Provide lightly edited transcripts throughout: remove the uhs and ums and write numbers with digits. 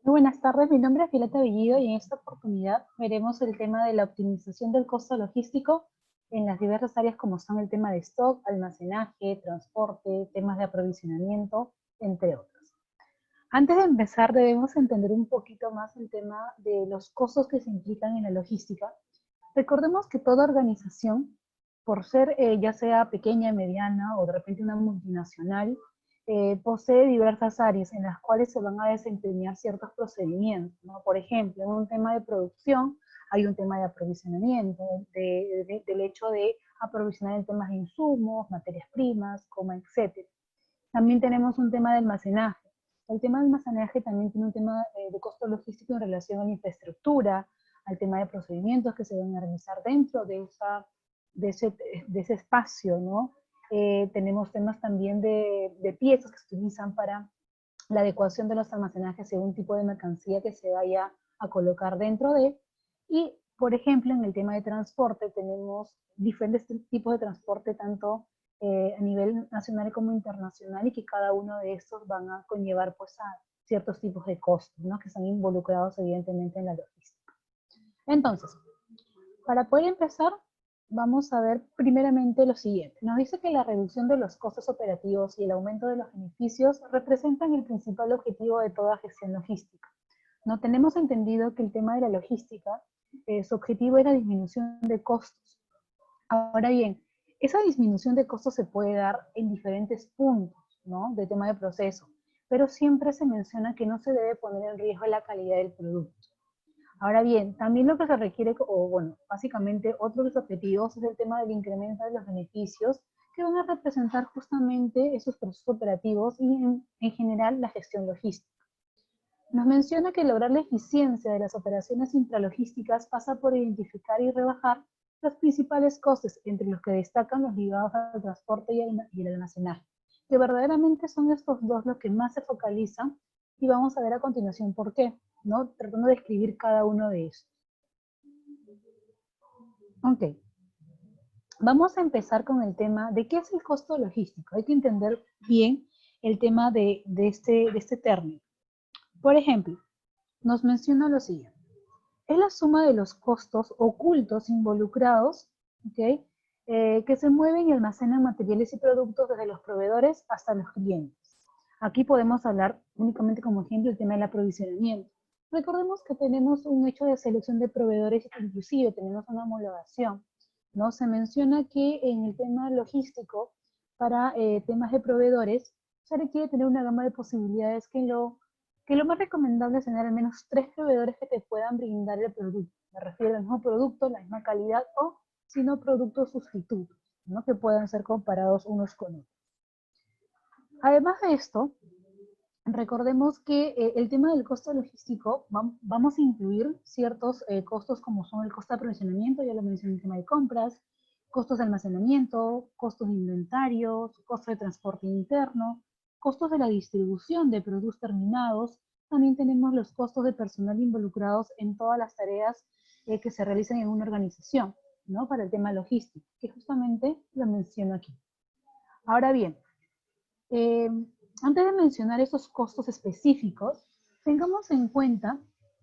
Buenas tardes, mi nombre es Violeta Bellido y en esta oportunidad veremos el tema de la optimización del costo logístico en las diversas áreas como son el tema de stock, almacenaje, transporte, temas de aprovisionamiento, entre otros. Antes de empezar debemos entender un poquito más el tema de los costos que se implican en la logística. Recordemos que toda organización, por ser ya sea pequeña, mediana o de repente una multinacional, posee diversas áreas en las cuales se van a desempeñar ciertos procedimientos, ¿no? Por ejemplo, en un tema de producción hay un tema de aprovisionamiento, del hecho de aprovisionar en temas de insumos, materias primas, etc. También tenemos un tema de almacenaje. El tema de almacenaje también tiene un tema de costo logístico en relación a la infraestructura, al tema de procedimientos que se van a realizar dentro de ese espacio, ¿no? Tenemos temas también de piezas que se utilizan para la adecuación de los almacenajes según tipo de mercancía que se vaya a colocar dentro de. Y, por ejemplo, en el tema de transporte tenemos diferentes tipos de transporte, tanto a nivel nacional como internacional, y que cada uno de estos van a conllevar pues, a ciertos tipos de costos, ¿no? Que están involucrados evidentemente en la logística. Entonces, para poder empezar, vamos a ver primeramente lo siguiente. Nos dice que la reducción de los costos operativos y el aumento de los beneficios representan el principal objetivo de toda gestión logística. No tenemos entendido que el tema de la logística, su objetivo es la disminución de costos. Ahora bien, esa disminución de costos se puede dar en diferentes puntos, ¿no? De tema de proceso, pero siempre se menciona que no se debe poner en riesgo la calidad del producto. Ahora bien, también lo que se requiere, o bueno, básicamente otro de los objetivos es el tema del incremento de los beneficios que van a representar justamente esos procesos operativos y en general la gestión logística. Nos menciona que lograr la eficiencia de las operaciones intralogísticas pasa por identificar y rebajar los principales costes, entre los que destacan los ligados al transporte y el almacenaje, que verdaderamente son estos dos los que más se focalizan, y vamos a ver a continuación por qué, ¿no? Tratando de describir cada uno de ellos. Ok, vamos a empezar con el tema de qué es el costo logístico. Hay que entender bien el tema de este término. Por ejemplo, nos menciona lo siguiente. Es la suma de los costos ocultos involucrados, ¿okay? Que se mueven y almacenan materiales y productos desde los proveedores hasta los clientes. Aquí podemos hablar únicamente como ejemplo el tema del aprovisionamiento. Recordemos que tenemos un hecho de selección de proveedores, inclusive tenemos una homologación, ¿no? Se menciona que en el tema logístico, para temas de proveedores, se requiere tener una gama de posibilidades que lo más recomendable es tener al menos 3 proveedores que te puedan brindar el producto. Me refiero al mismo producto, la misma calidad o, si no, productos sustitutos, ¿no? Que puedan ser comparados unos con otros. Además de esto, recordemos que el tema del costo logístico, vamos a incluir ciertos costos como son el costo de aprovisionamiento, ya lo mencioné en el tema de compras, costos de almacenamiento, costos de inventarios, costos de transporte interno, costos de la distribución de productos terminados. También tenemos los costos de personal involucrados en todas las tareas que se realizan en una organización, ¿no? Para el tema logístico, que justamente lo menciono aquí. Ahora bien, eh, antes de mencionar esos costos específicos, tengamos en cuenta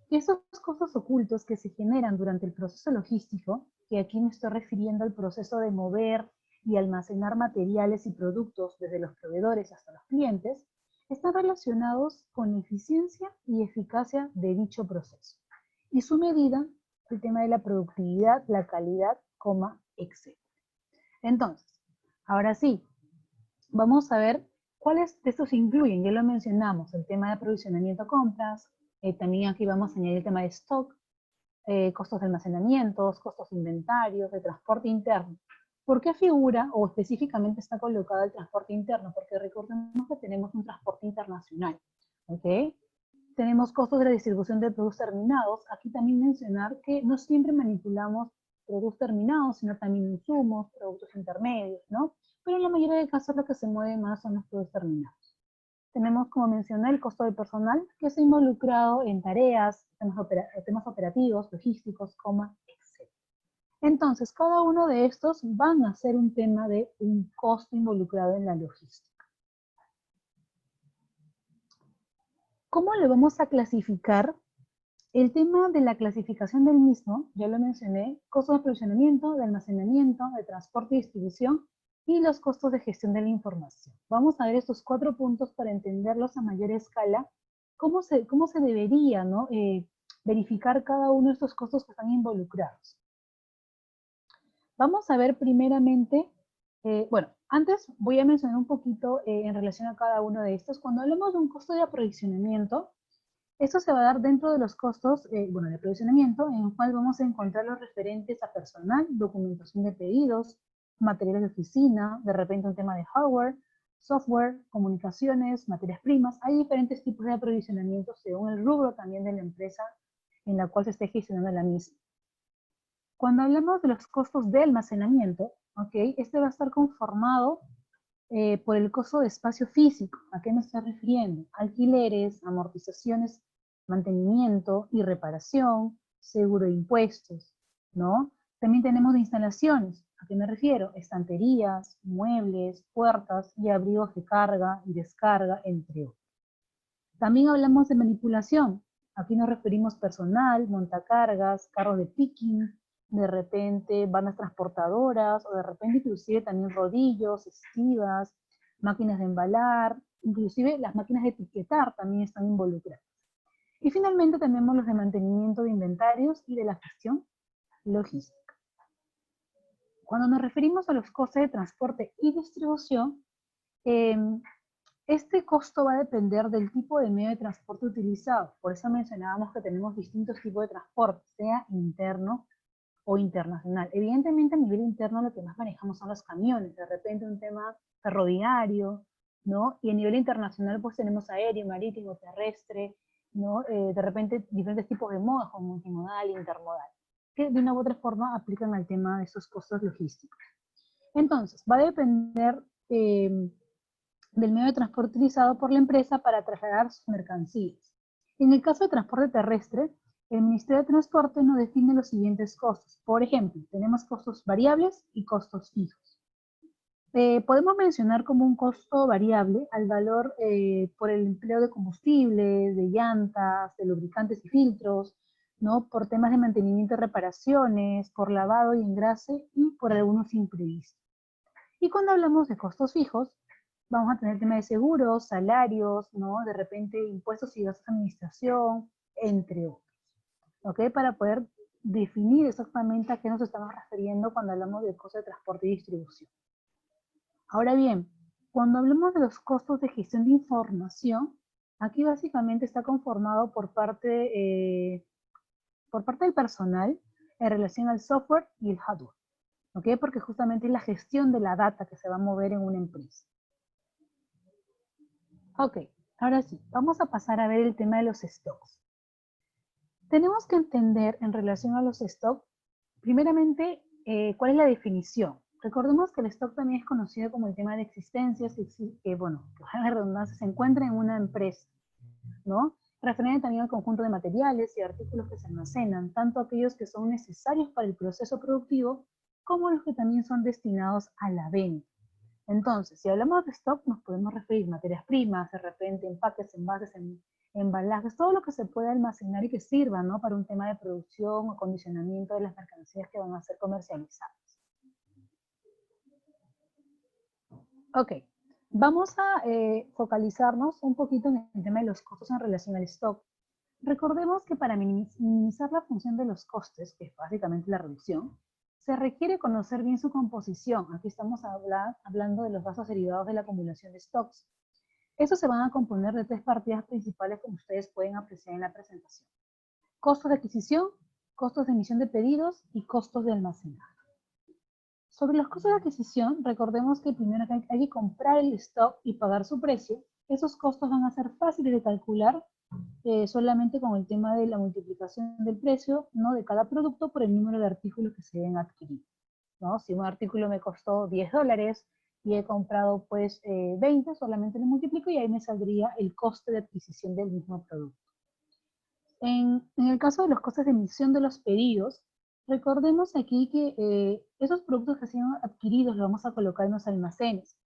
que esos costos ocultos que se generan durante el proceso logístico, que aquí me estoy refiriendo al proceso de mover y almacenar materiales y productos desde los proveedores hasta los clientes, están relacionados con la eficiencia y eficacia de dicho proceso. Y su medida, el tema de la productividad, la calidad, etc. Entonces, ahora sí, vamos a ver cuáles de estos incluyen. Ya lo mencionamos, el tema de aprovisionamiento compras, también aquí vamos a añadir el tema de stock, costos de almacenamiento, costos de inventarios, de transporte interno. ¿Por qué figura o específicamente está colocado el transporte interno? Porque recordemos que tenemos un transporte internacional, ¿ok? Tenemos costos de la distribución de productos terminados. Aquí también mencionar que no siempre manipulamos productos terminados, sino también insumos, productos intermedios, ¿no? Pero en la mayoría de casos lo que se mueve más son los productos terminados. Tenemos, como mencioné, el costo de personal, que está involucrado en tareas, temas operativos, logísticos, etc. Entonces, cada uno de estos van a ser un tema de un costo involucrado en la logística. ¿Cómo le vamos a clasificar? El tema de la clasificación del mismo, ya lo mencioné, costos de aprovisionamiento, de almacenamiento, de transporte y distribución, y los costos de gestión de la información. Vamos a ver estos 4 puntos para entenderlos a mayor escala, cómo se debería, ¿no? Verificar cada uno de estos costos que están involucrados. Vamos a ver primeramente, bueno, antes voy a mencionar un poquito en relación a cada uno de estos. Cuando hablamos de un costo de aprovisionamiento, esto se va a dar dentro de los costos, bueno, de aprovisionamiento, en el cual vamos a encontrar los referentes a personal, documentación de pedidos, materiales de oficina, de repente un tema de hardware, software, comunicaciones, materias primas. Hay diferentes tipos de aprovisionamiento según el rubro también de la empresa en la cual se esté gestionando la misma. Cuando hablamos de los costos de almacenamiento, ¿okay? Este va a estar conformado por el costo de espacio físico. ¿A qué me estoy refiriendo? Alquileres, amortizaciones, mantenimiento y reparación, seguro de impuestos, ¿no? También tenemos de instalaciones. ¿A qué me refiero? Estanterías, muebles, puertas y abrigos de carga y descarga, entre otros. También hablamos de manipulación. Aquí nos referimos personal, montacargas, carros de picking, de repente bandas transportadoras, o de repente inclusive también rodillos, esquivas, máquinas de embalar, inclusive las máquinas de etiquetar también están involucradas. Y finalmente tenemos los de mantenimiento de inventarios y de la gestión logística. Cuando nos referimos a los costes de transporte y distribución, este costo va a depender del tipo de medio de transporte utilizado. Por eso mencionábamos que tenemos distintos tipos de transporte, sea interno o internacional. Evidentemente a nivel interno lo que más manejamos son los camiones, de repente un tema ferroviario, ¿no? Y a nivel internacional pues tenemos aéreo, marítimo, terrestre, ¿no? De repente diferentes tipos de modos como multimodal e intermodal, que de una u otra forma aplican al tema de estos costos logísticos. Entonces, va a depender del medio de transporte utilizado por la empresa para trasladar sus mercancías. En el caso de transporte terrestre, el Ministerio de Transporte nos define los siguientes costos. Por ejemplo, tenemos costos variables y costos fijos. Podemos mencionar como un costo variable al valor por el empleo de combustibles, de llantas, de lubricantes y filtros, ¿no? Por temas de mantenimiento y reparaciones, por lavado y engrase y por algunos imprevistos. Y cuando hablamos de costos fijos, vamos a tener tema de seguros, salarios, ¿no? De repente impuestos y gastos de administración, entre otros. ¿Ok? Para poder definir exactamente a qué nos estamos refiriendo cuando hablamos de costos de transporte y distribución. Ahora bien, cuando hablamos de los costos de gestión de información, aquí básicamente está conformado por parte del personal en relación al software y el hardware. ¿Ok? Porque justamente es la gestión de la data que se va a mover en una empresa. Ok, ahora sí, vamos a pasar a ver el tema de los stocks. Tenemos que entender en relación a los stocks, primeramente, cuál es la definición. Recordemos que el stock también es conocido como el tema de existencias, que bueno, que la redundancia se encuentra en una empresa, ¿no? Referente también al conjunto de materiales y artículos que se almacenan, tanto aquellos que son necesarios para el proceso productivo, como los que también son destinados a la venta. Entonces, si hablamos de stock, nos podemos referir a materias primas, de repente empaques, envases, embalajes, todo lo que se pueda almacenar y que sirva, ¿no? Para un tema de producción o acondicionamiento de las mercancías que van a ser comercializadas. Ok, vamos a focalizarnos un poquito en el tema de los costos en relación al stock. Recordemos que para minimizar la función de los costes, que es básicamente la reducción, se requiere conocer bien su composición. Aquí estamos hablando de los gastos derivados de la acumulación de stocks. Estos se van a componer de 3 partidas principales, como ustedes pueden apreciar en la presentación. Costos de adquisición, costos de emisión de pedidos y costos de almacenaje. Sobre los costos de adquisición, recordemos que primero hay que comprar el stock y pagar su precio. Esos costos van a ser fáciles de calcular solamente con el tema de la multiplicación del precio, ¿no? De cada producto por el número de artículos que se deben adquirir, ¿no? Si un artículo me costó $10 y he comprado pues 20, solamente lo multiplico y ahí me saldría el coste de adquisición del mismo producto. En el caso de los costes de emisión de los pedidos, recordemos aquí que esos productos que han sido adquiridos los vamos a colocar en los almacenes.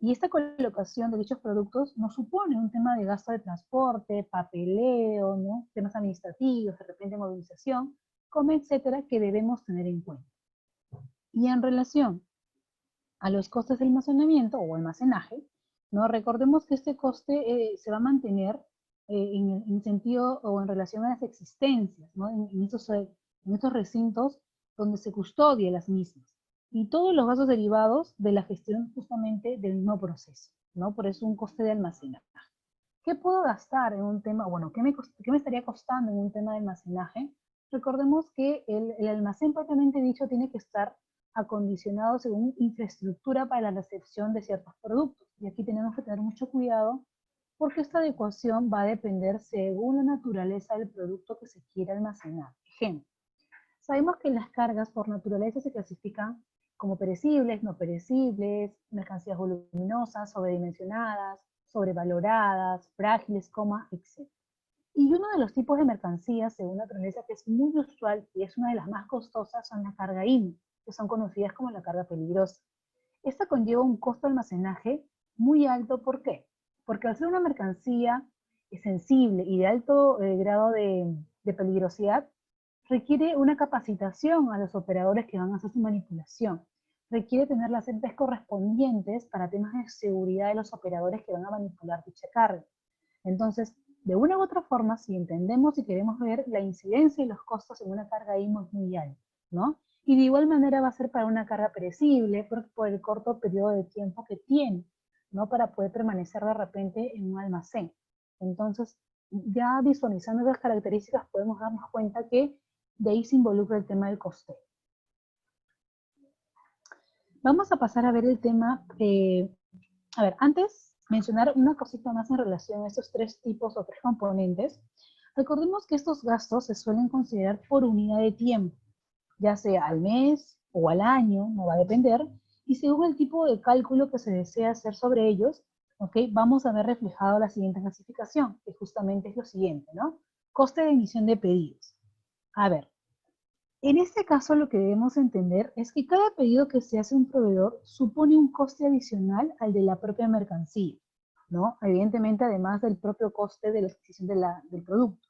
Y esta colocación de dichos productos no supone un tema de gasto de transporte, papeleo, ¿no? Temas administrativos, de repente movilización, como etcétera, que debemos tener en cuenta. Y en relación a los costes de almacenamiento o almacenaje, ¿no? Recordemos que este coste se va a mantener en sentido o en relación a las existencias, ¿no? en estos recintos donde se custodia las mismas. Y todos los gastos derivados de la gestión justamente del mismo proceso, ¿no? Por eso un coste de almacenaje. ¿Qué puedo gastar en un tema? Bueno, ¿qué me estaría costando en un tema de almacenaje? Recordemos que el almacén propiamente dicho tiene que estar acondicionado según infraestructura para la recepción de ciertos productos. Y aquí tenemos que tener mucho cuidado porque esta adecuación va a depender según la naturaleza del producto que se quiera almacenar. Ejemplo, sabemos que las cargas por naturaleza se clasifican como perecibles, no perecibles, mercancías voluminosas, sobredimensionadas, sobrevaloradas, frágiles, etc. Y uno de los tipos de mercancías, según naturaleza, que es muy usual y es una de las más costosas, son la carga IMI, que son conocidas como la carga peligrosa. Esta conlleva un costo de almacenaje muy alto. ¿Por qué? Porque al ser una mercancía sensible y de alto grado de peligrosidad, requiere una capacitación a los operadores que van a hacer su manipulación. Requiere tener las entes correspondientes para temas de seguridad de los operadores que van a manipular dicha carga. Entonces, de una u otra forma, si entendemos y queremos ver la incidencia y los costos en una carga IMO es muy alto, ¿no? Y de igual manera va a ser para una carga perecible por el corto periodo de tiempo que tiene, ¿no? Para poder permanecer de repente en un almacén. Entonces, ya visualizando esas características podemos darnos cuenta que de ahí se involucra el tema del coste. Vamos a pasar a ver el tema, a ver, antes mencionar una cosita más en relación a estos tres tipos o tres componentes. Recordemos que estos gastos se suelen considerar por unidad de tiempo, ya sea al mes o al año, no va a depender, y según el tipo de cálculo que se desea hacer sobre ellos, ¿okay? Vamos a ver reflejado la siguiente clasificación, que justamente es lo siguiente, ¿no? Coste de emisión de pedidos. A ver, en este caso lo que debemos entender es que cada pedido que se hace a un proveedor supone un coste adicional al de la propia mercancía, ¿no? Evidentemente, además del propio coste de la adquisición del producto.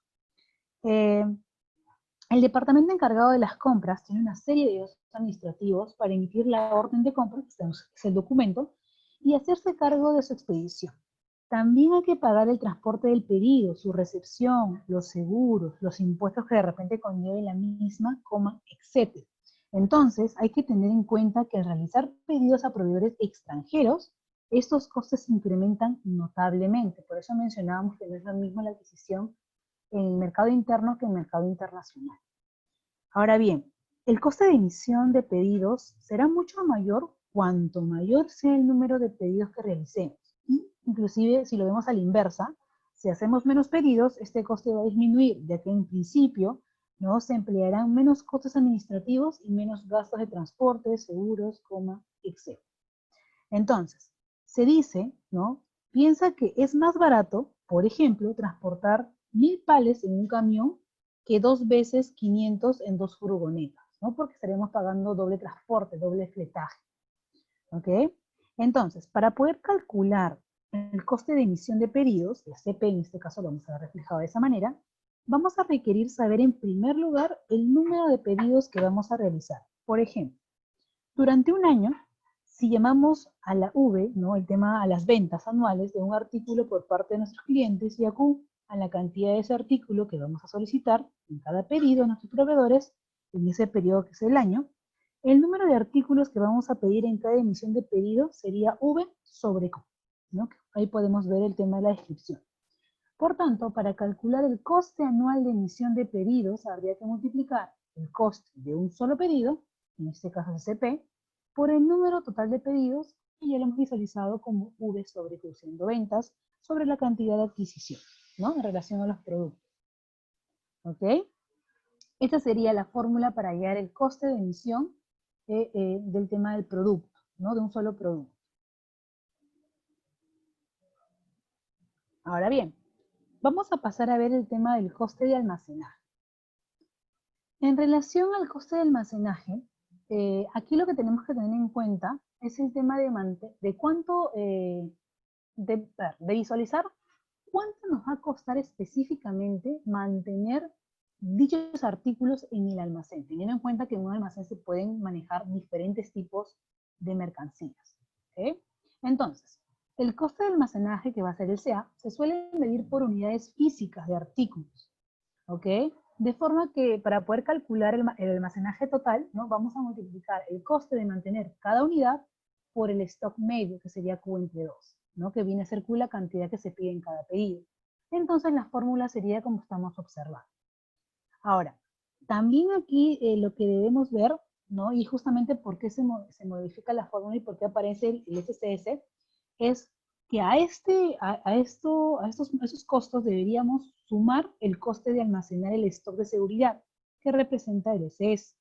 El departamento encargado de las compras tiene una serie de gastos administrativos para emitir la orden de compra, que es el documento, y hacerse cargo de su expedición. También hay que pagar el transporte del pedido, su recepción, los seguros, los impuestos que de repente conlleve la misma, etc. Entonces, hay que tener en cuenta que al realizar pedidos a proveedores extranjeros, estos costes se incrementan notablemente. Por eso mencionábamos que no es lo mismo la adquisición en el mercado interno que en el mercado internacional. Ahora bien, el coste de emisión de pedidos será mucho mayor cuanto mayor sea el número de pedidos que realicemos. Y inclusive si lo vemos a la inversa, si hacemos menos pedidos, este coste va a disminuir, ya que en principio ¿no? se emplearán menos costes administrativos y menos gastos de transporte, seguros, etc. Entonces, se dice, ¿no? Piensa que es más barato, por ejemplo, transportar 1000 pales en un camión que 2 veces 500 en 2 furgonetas, ¿no? Porque estaremos pagando doble transporte, doble fletaje, ¿ok? Entonces, para poder calcular el coste de emisión de pedidos, el CP en este caso lo vamos a ver reflejado de esa manera, vamos a requerir saber en primer lugar el número de pedidos que vamos a realizar. Por ejemplo, durante un año, si llamamos a la V, ¿no? El tema a las ventas anuales de un artículo por parte de nuestros clientes y a Q, a la cantidad de ese artículo que vamos a solicitar en cada pedido a nuestros proveedores en ese periodo que es el año, el número de artículos que vamos a pedir en cada emisión de pedido sería V sobre Q, ¿no? Ahí podemos ver el tema de la descripción. Por tanto, para calcular el coste anual de emisión de pedidos, habría que multiplicar el coste de un solo pedido, en este caso CP, por el número total de pedidos, y ya lo hemos visualizado como V sobre Q, siendo ventas, sobre la cantidad de adquisición, ¿no? En relación a los productos. ¿Ok? Esta sería la fórmula para hallar el coste de emisión del tema del producto, ¿no? De un solo producto. Ahora bien, vamos a pasar a ver el tema del coste de almacenaje. En relación al coste de almacenaje, aquí lo que tenemos que tener en cuenta es el tema de cuánto, de visualizar cuánto nos va a costar específicamente mantener dichos artículos en el almacén, teniendo en cuenta que en un almacén se pueden manejar diferentes tipos de mercancías. ¿Okay? Entonces, el coste de almacenaje, que va a ser el CA, se suele medir por unidades físicas de artículos. ¿Ok? De forma que para poder calcular el almacenaje total, ¿no? Vamos a multiplicar el coste de mantener cada unidad por el stock medio, que sería Q entre 2, ¿no? Que viene a ser Q la cantidad que se pide en cada pedido. Entonces la fórmula sería como estamos observando. Ahora, también aquí lo que debemos ver, ¿no? Y justamente por qué se modifica la fórmula y por qué aparece el SCS, es que a esos costos deberíamos sumar el coste de almacenar el stock de seguridad, que representa el SS,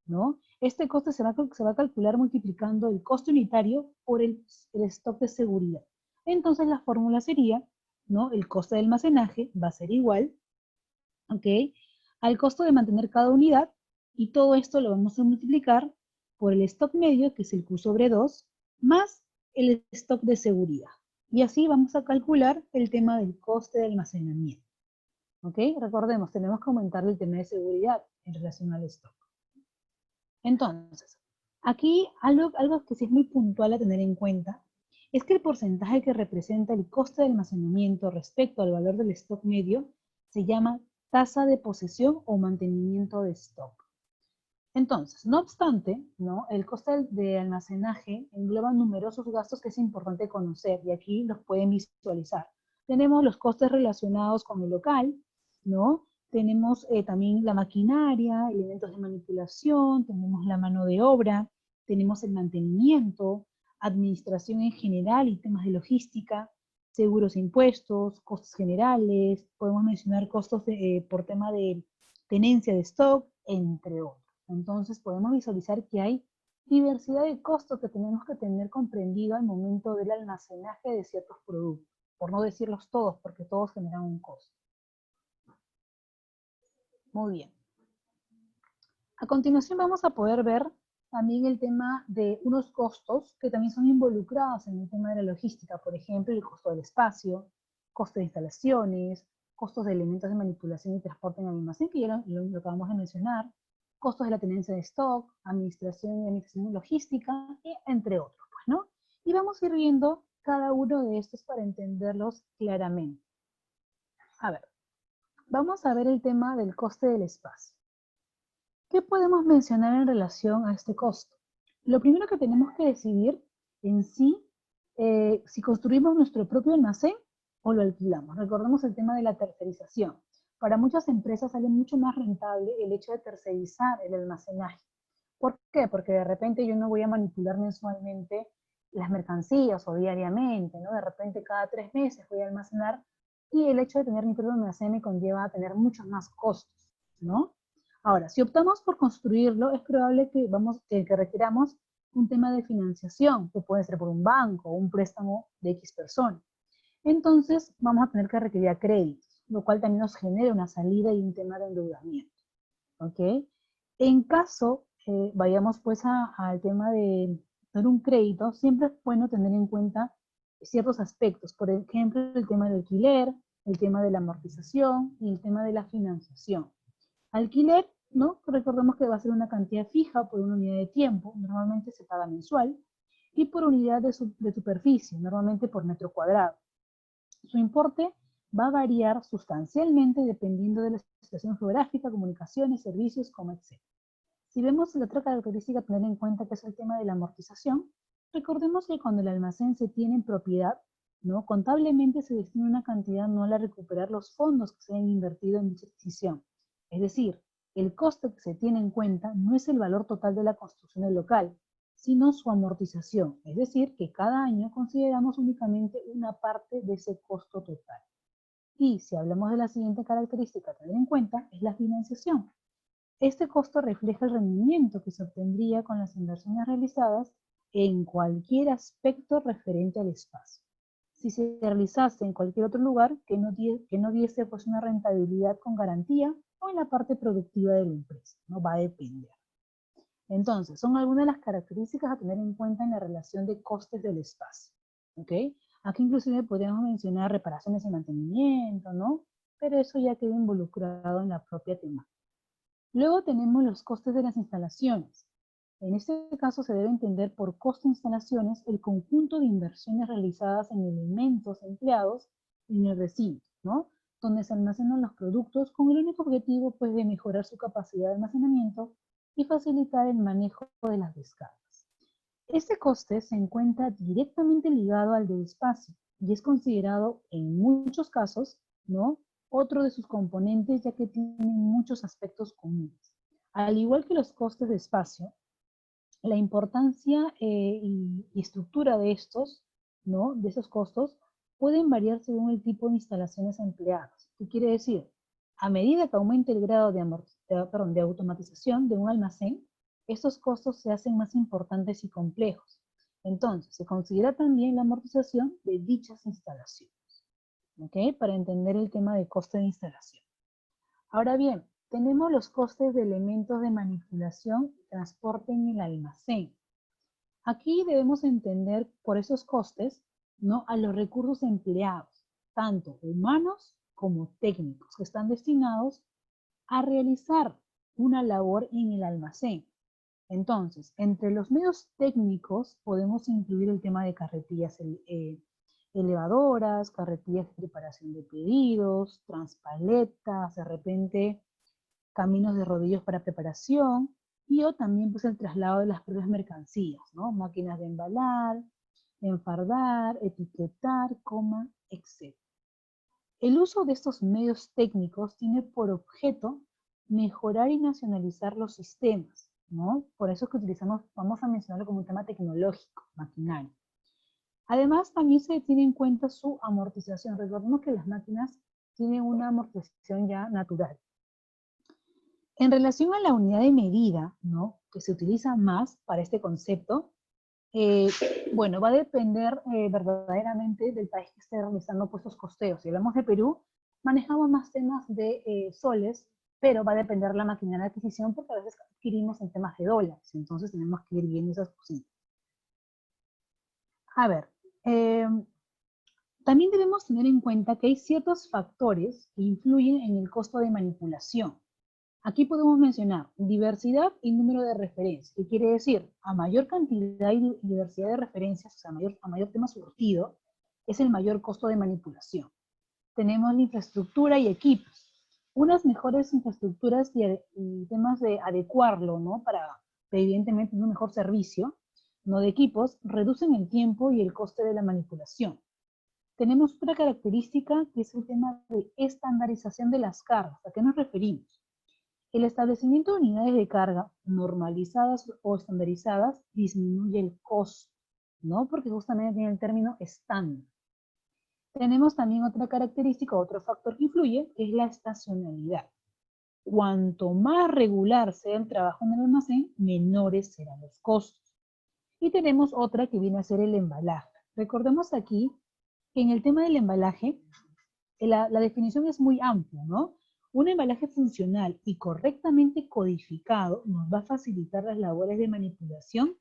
¿no? Este coste se va a calcular multiplicando el coste unitario por el stock de seguridad. Entonces la fórmula sería, ¿no? El coste de almacenaje va a ser igual, ¿ok? Al costo de mantener cada unidad, y todo esto lo vamos a multiplicar por el stock medio, que es el Q sobre 2, más el stock de seguridad. Y así vamos a calcular el tema del coste de almacenamiento. ¿Ok? Recordemos, tenemos que aumentar el tema de seguridad en relación al stock. Entonces, aquí algo que sí es muy puntual a tener en cuenta es que el porcentaje que representa el coste de almacenamiento respecto al valor del stock medio se llama tasa de posesión o mantenimiento de stock. Entonces, no obstante, ¿no? El coste de almacenaje engloba numerosos gastos que es importante conocer y aquí los pueden visualizar. Tenemos los costes relacionados con el local, ¿no? Tenemos también la maquinaria, elementos de manipulación, tenemos la mano de obra, tenemos el mantenimiento, administración en general y temas de logística, seguros e impuestos, costos generales, podemos mencionar costos por tema de tenencia de stock, entre otros. Entonces podemos visualizar que hay diversidad de costos que tenemos que tener comprendido al momento del almacenaje de ciertos productos, por no decirlos todos, porque todos generan un costo. Muy bien. A continuación vamos a poder ver también el tema de unos costos que también son involucrados en el tema de la logística, por ejemplo, el costo del espacio, costo de instalaciones, costos de elementos de manipulación y transporte en el almacén, que ya lo acabamos de mencionar, costos de la tenencia de stock, administración y administración logística, entre otros, pues, ¿no? Y vamos a ir viendo cada uno de estos para entenderlos claramente. A ver, vamos a ver el tema del coste del espacio. ¿Qué podemos mencionar en relación a este costo? Lo primero que tenemos que decidir en sí, si construimos nuestro propio almacén o lo alquilamos. Recordemos el tema de la tercerización. Para muchas empresas sale mucho más rentable el hecho de tercerizar el almacenaje. ¿Por qué? Porque de repente yo no voy a manipular mensualmente las mercancías o diariamente, ¿no? De repente cada 3 meses voy a almacenar y el hecho de tener mi propio almacén me conlleva a tener muchos más costos, ¿no? Ahora, si optamos por construirlo, es probable que requiramos un tema de financiación, que puede ser por un banco o un préstamo de X persona. Entonces, vamos a tener que requerir créditos, lo cual también nos genera una salida y un tema de endeudamiento. ¿Ok? En caso, vayamos pues al tema de tener un crédito, siempre es bueno tener en cuenta ciertos aspectos, por ejemplo, el tema del alquiler, el tema de la amortización y el tema de la financiación. Alquiler, ¿no? Recordemos que va a ser una cantidad fija por una unidad de tiempo, normalmente se paga mensual, y por unidad de superficie, normalmente por metro cuadrado. Su importe va a variar sustancialmente dependiendo de la situación geográfica, comunicaciones, servicios, como etc. Si vemos la otra característica a tener en cuenta, que es el tema de la amortización, recordemos que cuando el almacén se tiene en propiedad, ¿no? Contablemente se destina una cantidad anual a recuperar los fondos que se han invertido en dicha adquisición. Es decir, el coste que se tiene en cuenta no es el valor total de la construcción del local, sino su amortización. Es decir, que cada año consideramos únicamente una parte de ese costo total. Y si hablamos de la siguiente característica a tener en cuenta, es la financiación. Este costo refleja el rendimiento que se obtendría con las inversiones realizadas en cualquier aspecto referente al espacio. Si se realizase en cualquier otro lugar que no diese pues, una rentabilidad con garantía o en la parte productiva de la empresa, no va a depender. Entonces, son algunas de las características a tener en cuenta en la relación de costes del espacio. ¿Ok? Aquí inclusive podríamos mencionar reparaciones y mantenimiento, ¿no? Pero eso ya queda involucrado en la propia temática. Luego tenemos los costes de las instalaciones. En este caso se debe entender por costo de instalaciones el conjunto de inversiones realizadas en elementos empleados en el recinto, ¿no? Donde se almacenan los productos con el único objetivo pues, de mejorar su capacidad de almacenamiento y facilitar el manejo de las descargas. Este coste se encuentra directamente ligado al del espacio y es considerado en muchos casos, ¿no?, otro de sus componentes ya que tienen muchos aspectos comunes. Al igual que los costes de espacio, la importancia y estructura de estos, ¿no?, de esos costos, pueden variar según el tipo de instalaciones empleadas. ¿Qué quiere decir? A medida que aumenta el grado de automatización de un almacén, estos costos se hacen más importantes y complejos. Entonces, se considera también la amortización de dichas instalaciones. ¿Ok? Para entender el tema de coste de instalación. Ahora bien, tenemos los costes de elementos de manipulación y transporte en el almacén. Aquí debemos entender por esos costes, ¿no?, a los recursos empleados, tanto humanos como técnicos, que están destinados a realizar una labor en el almacén. Entonces, entre los medios técnicos podemos incluir el tema de carretillas elevadoras, carretillas de preparación de pedidos, transpaletas, de repente caminos de rodillos para preparación, y o también pues el traslado de las propias mercancías, ¿no? Máquinas de embalar, enfardar, etiquetar, etc. El uso de estos medios técnicos tiene por objeto mejorar y nacionalizar los sistemas, ¿no? Por eso es que utilizamos, vamos a mencionarlo como un tema tecnológico, maquinario. Además, también se tiene en cuenta su amortización. Recordemos que las máquinas tienen una amortización ya natural. En relación a la unidad de medida, ¿no?, que se utiliza más para este concepto, bueno, va a depender verdaderamente del país que esté realizando pues, estos costeos. Si hablamos de Perú, manejamos más temas de soles, pero va a depender la maquinaria de adquisición porque a veces adquirimos en temas de dólares, entonces tenemos que ir viendo esas cositas. A ver, también debemos tener en cuenta que hay ciertos factores que influyen en el costo de manipulación. Aquí podemos mencionar diversidad y número de referencias, que quiere decir, a mayor cantidad y diversidad de referencias, o sea, a mayor tema surtido, es el mayor costo de manipulación. Tenemos la infraestructura y equipos. Unas mejores infraestructuras y temas de adecuarlo, ¿no?, para evidentemente un mejor servicio, no de equipos, reducen el tiempo y el coste de la manipulación. Tenemos otra característica que es el tema de estandarización de las cargas. ¿A qué nos referimos? El establecimiento de unidades de carga normalizadas o estandarizadas disminuye el costo, ¿no? Porque justamente tiene el término estándar. Tenemos también otra característica, otro factor que influye, que es la estacionalidad. Cuanto más regular sea el trabajo en el almacén, menores serán los costos. Y tenemos otra que viene a ser el embalaje. Recordemos aquí que en el tema del embalaje, la definición es muy amplia, ¿no? Un embalaje funcional y correctamente codificado nos va a facilitar las labores de manipulación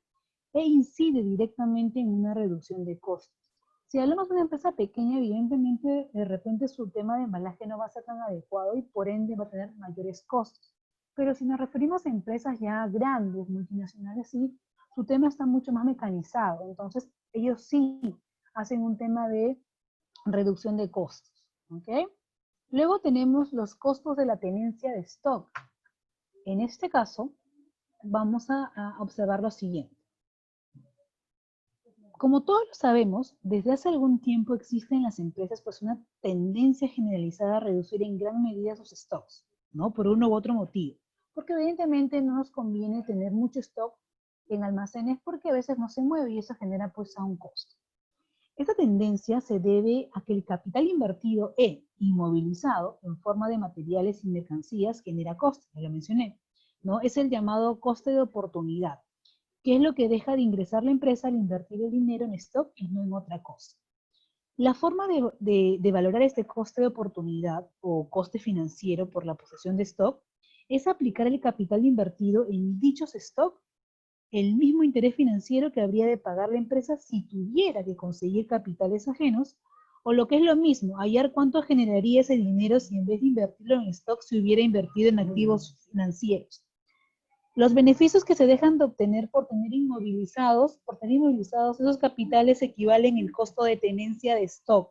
e incide directamente en una reducción de costos. Si hablamos de una empresa pequeña, evidentemente, de repente su tema de embalaje no va a ser tan adecuado y por ende va a tener mayores costos. Pero si nos referimos a empresas ya grandes, multinacionales, sí, su tema está mucho más mecanizado. Entonces, ellos sí hacen un tema de reducción de costos. ¿Okay? Luego tenemos los costos de la tenencia de stock. En este caso, vamos a observar lo siguiente. Como todos lo sabemos, desde hace algún tiempo existe en las empresas pues una tendencia generalizada a reducir en gran medida sus stocks, ¿no? Por uno u otro motivo. Porque evidentemente no nos conviene tener mucho stock en almacenes porque a veces no se mueve y eso genera pues a un costo. Esta tendencia se debe a que el capital invertido e inmovilizado en forma de materiales y mercancías genera costes, ya lo mencioné, ¿no? Es el llamado coste de oportunidad, que es lo que deja de ingresar la empresa al invertir el dinero en stock y no en otra cosa. La forma de valorar este coste de oportunidad o coste financiero por la posesión de stock es aplicar el capital invertido en dichos stock el mismo interés financiero que habría de pagar la empresa si tuviera que conseguir capitales ajenos, o lo que es lo mismo, hallar cuánto generaría ese dinero si en vez de invertirlo en stock se hubiera invertido en activos financieros. Los beneficios que se dejan de obtener por tener inmovilizados esos capitales equivalen al costo de tenencia de stock.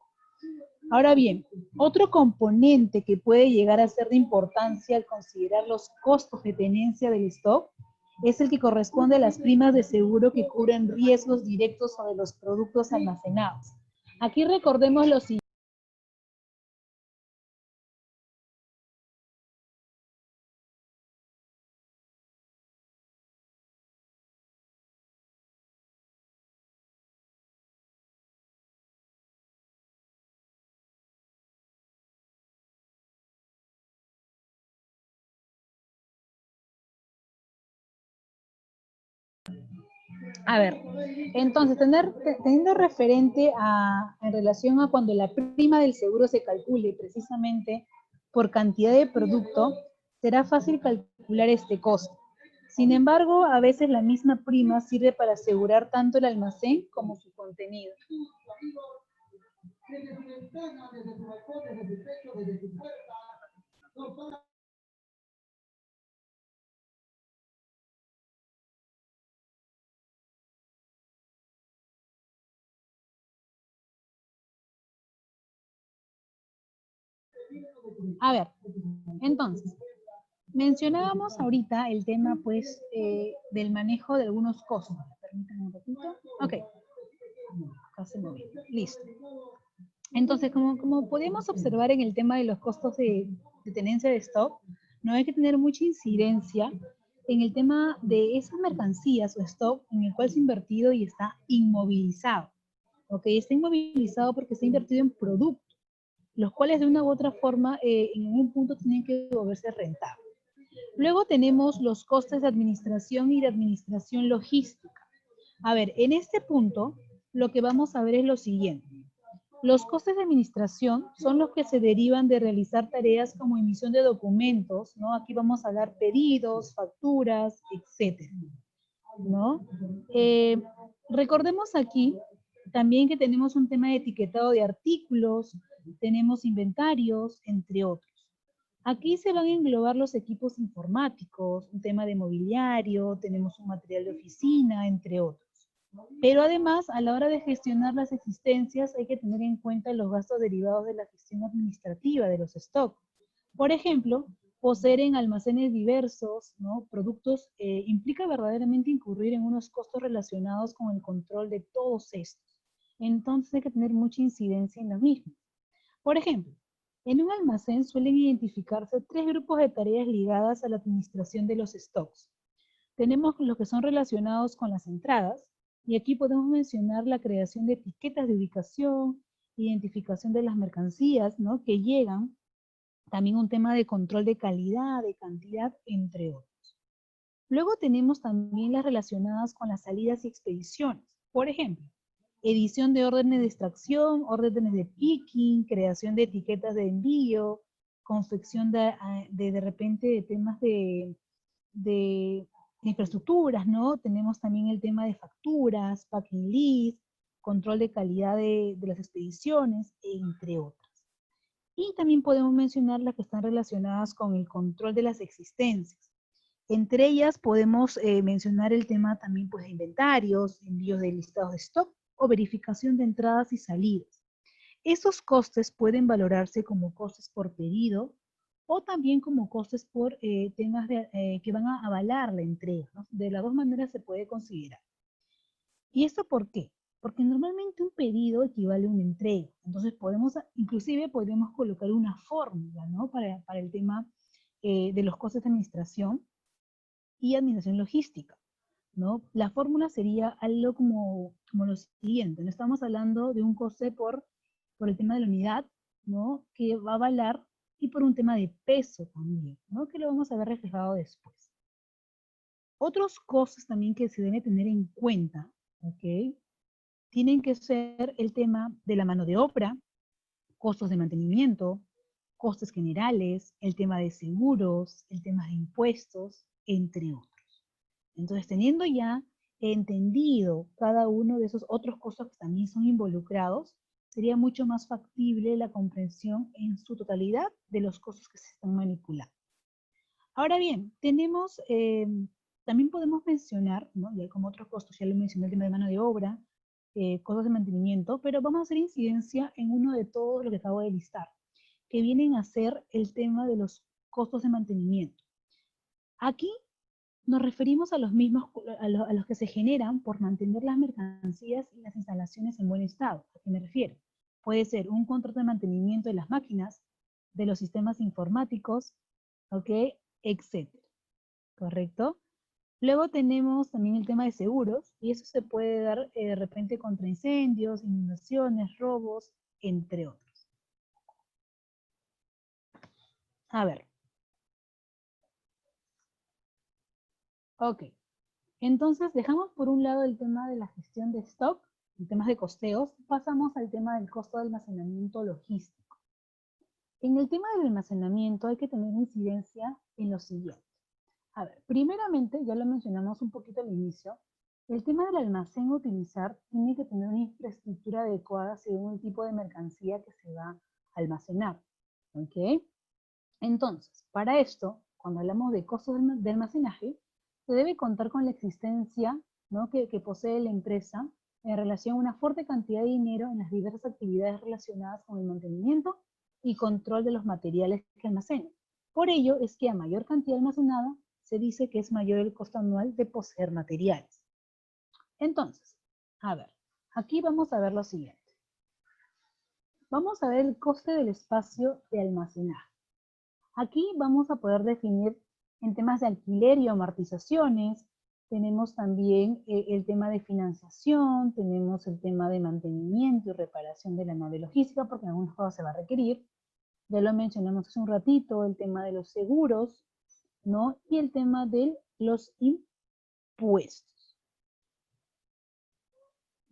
Ahora bien, otro componente que puede llegar a ser de importancia al considerar los costos de tenencia del stock es el que corresponde a las primas de seguro que cubren riesgos directos sobre los productos almacenados. Aquí recordemos lo siguiente. A ver, entonces, teniendo referente en relación a cuando la prima del seguro se calcule precisamente por cantidad de producto, será fácil calcular este costo. Sin embargo, a veces la misma prima sirve para asegurar tanto el almacén como su contenido. A ver, entonces, mencionábamos ahorita el tema, pues, del manejo de algunos costos. Permítanme un poquito. Ok. Acá se movió. Listo. Entonces, como podemos observar en el tema de los costos de tenencia de stock, no hay que tener mucha incidencia en el tema de esas mercancías o stock en el cual se ha invertido y está inmovilizado. ¿Ok? Está inmovilizado porque está invertido en productos, los cuales de una u otra forma en algún punto tienen que volverse rentables. Luego tenemos los costes de administración y de administración logística. A ver, en este punto, lo que vamos a ver es lo siguiente. Los costes de administración son los que se derivan de realizar tareas como emisión de documentos, ¿no? Aquí vamos a hablar pedidos, facturas, etcétera, ¿no? Recordemos aquí también que tenemos un tema de etiquetado de artículos, tenemos inventarios, entre otros. Aquí se van a englobar los equipos informáticos, un tema de mobiliario, tenemos un material de oficina, entre otros. Pero además, a la hora de gestionar las existencias, hay que tener en cuenta los gastos derivados de la gestión administrativa de los stocks. Por ejemplo, poseer en almacenes diversos, ¿no? Productos implica verdaderamente incurrir en unos costos relacionados con el control de todos estos. Entonces hay que tener mucha incidencia en los mismos. Por ejemplo, en un almacén suelen identificarse 3 grupos de tareas ligadas a la administración de los stocks. Tenemos los que son relacionados con las entradas, y aquí podemos mencionar la creación de etiquetas de ubicación, identificación de las mercancías, ¿no? Que llegan, también un tema de control de calidad, de cantidad, entre otros. Luego tenemos también las relacionadas con las salidas y expediciones. Por ejemplo, edición de órdenes de extracción, órdenes de picking, creación de etiquetas de envío, confección de repente de temas de infraestructuras, ¿no? Tenemos también el tema de facturas, packing list, control de calidad de las expediciones, entre otras. Y también podemos mencionar las que están relacionadas con el control de las existencias. Entre ellas podemos mencionar el tema también pues, de inventarios, envíos de listados de stock o verificación de entradas y salidas. Esos costes pueden valorarse como costes por pedido o también como costes por temas que van a avalar la entrega, ¿no? De las dos maneras se puede considerar. ¿Y esto por qué? Porque normalmente un pedido equivale a una entrega. Entonces inclusive podemos colocar una fórmula, ¿no? Para el tema de los costes de administración y administración logística, ¿no? La fórmula sería algo como lo siguiente, ¿no? Estamos hablando de un coste por el tema de la unidad, ¿no? Que va a avalar y por un tema de peso también, ¿no? Que lo vamos a ver reflejado después. Otros costes también que se deben tener en cuenta, ¿ok? Tienen que ser el tema de la mano de obra, costos de mantenimiento, costes generales, el tema de seguros, el tema de impuestos, entre otros. Entonces, teniendo ya entendido cada uno de esos otros costos que también son involucrados, sería mucho más factible la comprensión en su totalidad de los costos que se están manipulando. Ahora bien, tenemos, también podemos mencionar, ¿no? Ya como otros costos, ya lo mencioné, el tema de mano de obra, costos de mantenimiento, pero vamos a hacer incidencia en uno de todos lo que acabo de listar, que vienen a ser el tema de los costos de mantenimiento. Aquí nos referimos a los mismos, a los que se generan por mantener las mercancías y las instalaciones en buen estado. ¿A qué me refiero? Puede ser un contrato de mantenimiento de las máquinas, de los sistemas informáticos, ¿ok? Etcétera. ¿Correcto? Luego tenemos también el tema de seguros, y eso se puede dar de repente contra incendios, inundaciones, robos, entre otros. A ver. Ok. Entonces, dejamos por un lado el tema de la gestión de stock, en temas de costeos, pasamos al tema del costo de almacenamiento logístico. En el tema del almacenamiento hay que tener incidencia en lo siguiente. A ver, primeramente, ya lo mencionamos un poquito al inicio, el tema del almacén a utilizar tiene que tener una infraestructura adecuada según el tipo de mercancía que se va a almacenar. ¿Ok? Entonces, para esto, cuando hablamos de costos de almacenaje, se debe contar con la existencia, ¿no? que posee la empresa en relación a una fuerte cantidad de dinero en las diversas actividades relacionadas con el mantenimiento y control de los materiales que almacena. Por ello es que a mayor cantidad almacenada, se dice que es mayor el costo anual de poseer materiales. Entonces, a ver, aquí vamos a ver lo siguiente. Vamos a ver el coste del espacio de almacenaje. Aquí vamos a poder definir en temas de alquiler y amortizaciones, tenemos también el tema de financiación, tenemos el tema de mantenimiento y reparación de la nave logística, porque en algunos casos se va a requerir. Ya lo mencionamos hace un ratito, el tema de los seguros, ¿no? Y el tema de los impuestos.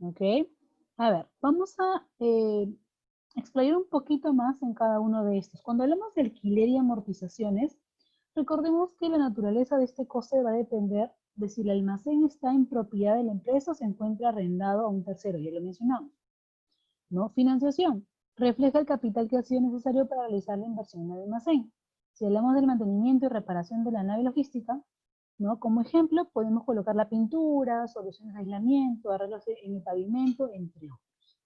¿Ok? A ver, vamos a explayar un poquito más en cada uno de estos. Cuando hablamos de alquiler y amortizaciones, recordemos que la naturaleza de este coste va a depender de si el almacén está en propiedad de la empresa o se encuentra arrendado a un tercero, ya lo mencionamos. ¿No? Financiación. Refleja el capital que ha sido necesario para realizar la inversión en el almacén. Si hablamos del mantenimiento y reparación de la nave logística, ¿no? Como ejemplo, podemos colocar la pintura, soluciones de aislamiento, arreglos en el pavimento, entre otros.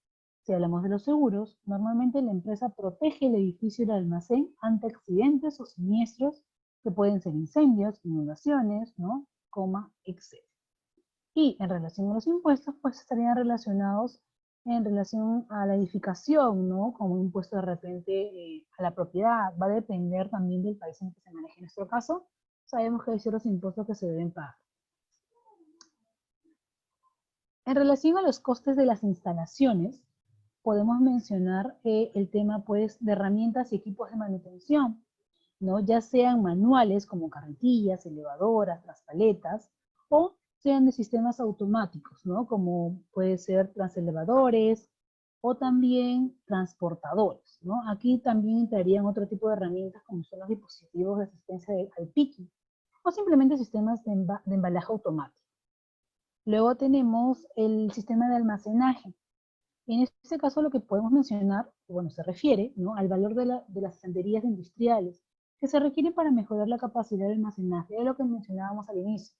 Si hablamos de los seguros, normalmente la empresa protege el edificio y el almacén ante accidentes o siniestros que pueden ser incendios, inundaciones, ¿no? Etc. Y en relación a los impuestos, pues estarían relacionados en relación a la edificación, ¿no? Como impuesto de repente a la propiedad. Va a depender también del país en el que se maneje. En nuestro caso, sabemos que hay ciertos impuestos que se deben pagar. En relación a los costes de las instalaciones, podemos mencionar el tema pues, de herramientas y equipos de manutención, ¿no? Ya sean manuales como carretillas, elevadoras, traspaletas, o sean de sistemas automáticos, ¿no? Como puede ser transelevadores o también transportadores, ¿no? Aquí también entrarían otro tipo de herramientas como son los dispositivos de asistencia al picking o simplemente sistemas de embalaje automático. Luego tenemos el sistema de almacenaje. En este caso lo que podemos mencionar, bueno, se refiere, ¿no? al valor de las estanterías industriales que se requieren para mejorar la capacidad de almacenaje, es lo que mencionábamos al inicio.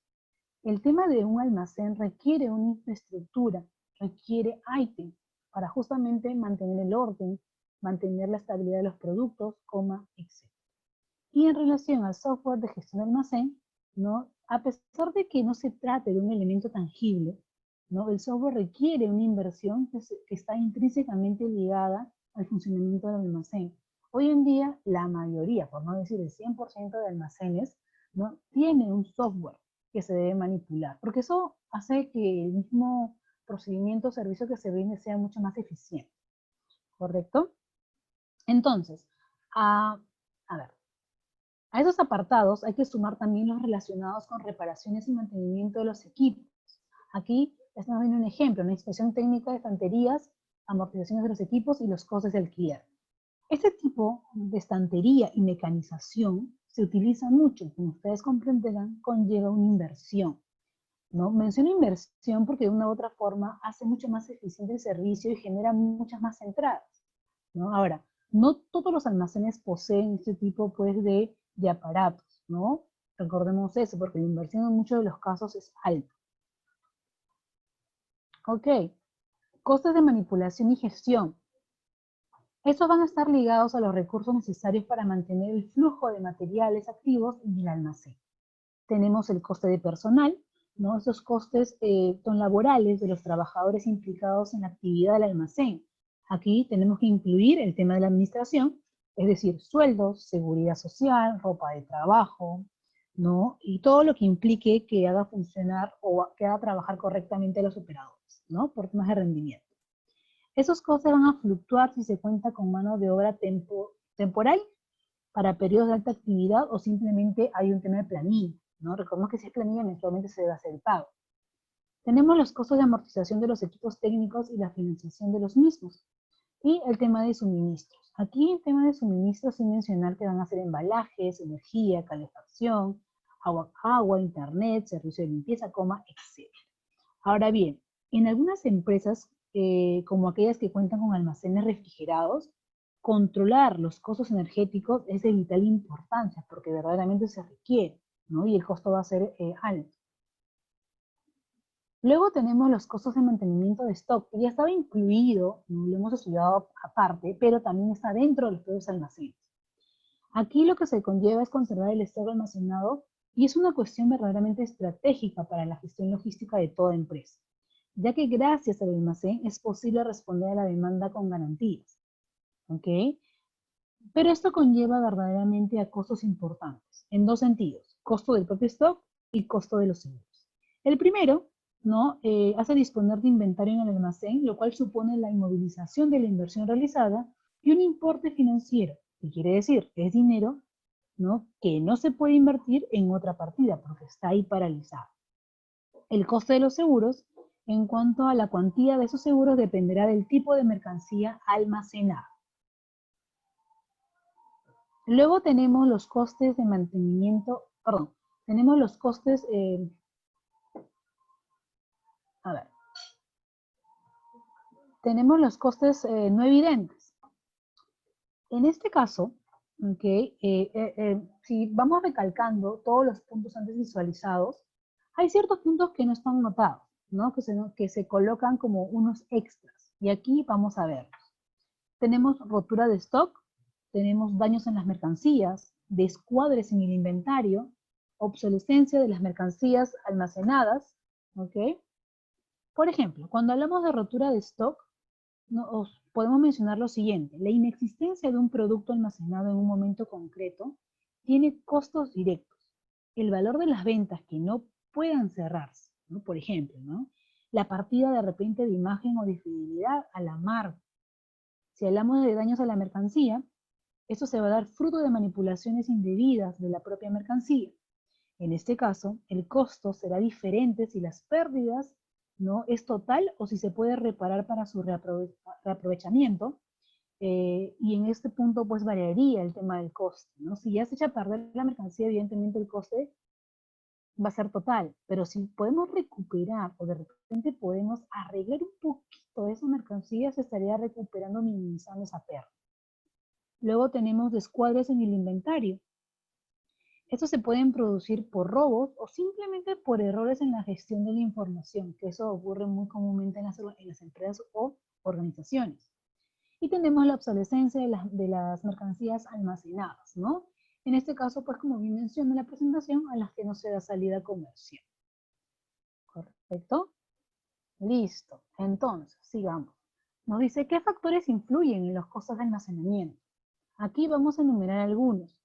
El tema de un almacén requiere una infraestructura, requiere ítem para justamente mantener el orden, mantener la estabilidad de los productos, etc. Y en relación al software de gestión de almacén, ¿no? A pesar de que no se trate de un elemento tangible, ¿no? El software requiere una inversión que está intrínsecamente ligada al funcionamiento del almacén. Hoy en día, la mayoría, por no decir el 100% de almacenes, ¿no? tiene un software que se debe manipular, porque eso hace que el mismo procedimiento o servicio que se brinde sea mucho más eficiente, ¿correcto? Entonces, a ver, a esos apartados hay que sumar también los relacionados con reparaciones y mantenimiento de los equipos. Aquí estamos viendo un ejemplo, una inspección técnica de estanterías, amortizaciones de los equipos y los costes de alquiler. Este tipo de estantería y mecanización se utiliza mucho, como ustedes comprenderán, conlleva una inversión. ¿no? Menciono inversión porque de una u otra forma hace mucho más eficiente el servicio y genera muchas más entradas, ¿no? Ahora, no todos los almacenes poseen este tipo, pues, de aparatos, ¿no? Recordemos eso, porque la inversión en muchos de los casos es alta. Ok, costes de manipulación y gestión. Estos van a estar ligados a los recursos necesarios para mantener el flujo de materiales activos en el almacén. Tenemos el coste de personal, ¿no? Esos costes son laborales de los trabajadores implicados en la actividad del almacén. Aquí tenemos que incluir el tema de la administración, es decir, sueldos, seguridad social, ropa de trabajo, ¿no? Y todo lo que implique que haga funcionar o que haga trabajar correctamente a los operadores, ¿no? Por temas de rendimiento. Esos costes van a fluctuar si se cuenta con mano de obra temporal para periodos de alta actividad o simplemente hay un tema de planilla, ¿no? Recordemos que si es planilla mensualmente se debe hacer el pago. Tenemos los costos de amortización de los equipos técnicos y la financiación de los mismos. Y el tema de suministros. Aquí el tema de suministros sin mencionar que van a ser embalajes, energía, calefacción, agua, internet, servicio de limpieza, etc. Ahora bien, en algunas empresas, como aquellas que cuentan con almacenes refrigerados, controlar los costos energéticos es de vital importancia porque verdaderamente se requiere, ¿no? Y el costo va a ser alto. Luego tenemos los costos de mantenimiento de stock, que ya estaba incluido, ¿no? Lo hemos estudiado aparte, pero también está dentro de los propios almacenes. Aquí lo que se conlleva es conservar el stock almacenado y es una cuestión verdaderamente estratégica para la gestión logística de toda empresa, ya que gracias al almacén es posible responder a la demanda con garantías. ¿Ok? Pero esto conlleva verdaderamente a costos importantes, en dos sentidos, costo del propio stock y costo de los seguros. El primero, ¿no? Hace disponer de inventario en el almacén, lo cual supone la inmovilización de la inversión realizada y un importe financiero, que quiere decir, es dinero, ¿no? Que no se puede invertir en otra partida porque está ahí paralizado. El coste de los seguros, en cuanto a la cuantía de esos seguros, dependerá del tipo de mercancía almacenada. Luego tenemos los costes de mantenimiento, perdón, tenemos los costes, a ver, tenemos los costes no evidentes. En este caso, okay, si vamos recalcando todos los puntos antes visualizados, hay ciertos puntos que no están notados, ¿no? Que se colocan como unos extras. Y aquí vamos a verlos. Tenemos rotura de stock, tenemos daños en las mercancías, descuadres en el inventario, obsolescencia de las mercancías almacenadas, ¿ok? Por ejemplo, cuando hablamos de rotura de stock, podemos mencionar lo siguiente. La inexistencia de un producto almacenado en un momento concreto tiene costos directos. El valor de las ventas que no puedan cerrarse, ¿no? Por ejemplo, ¿no? La partida de repente de imagen o de fidelidad a la marca. Si hablamos de daños a la mercancía, esto se va a dar fruto de manipulaciones indebidas de la propia mercancía. En este caso, el costo será diferente si las pérdidas no es total o si se puede reparar para su reaprovechamiento. Y en este punto pues variaría el tema del coste, ¿no? Si ya se echa a perder la mercancía, evidentemente el coste va a ser total, pero si podemos recuperar o de repente podemos arreglar un poquito esa mercancía, se estaría recuperando, minimizando esa pérdida. Luego tenemos descuadres en el inventario. Estos se pueden producir por robos o simplemente por errores en la gestión de la información, que eso ocurre muy comúnmente en las empresas o organizaciones. Y tenemos la obsolescencia de las mercancías almacenadas, ¿no? En este caso, pues como bien mencioné en la presentación, a las que no se da salida comercial. ¿Correcto? Listo. Entonces, sigamos. Nos dice, ¿qué factores influyen en los costos de almacenamiento? Aquí vamos a enumerar algunos.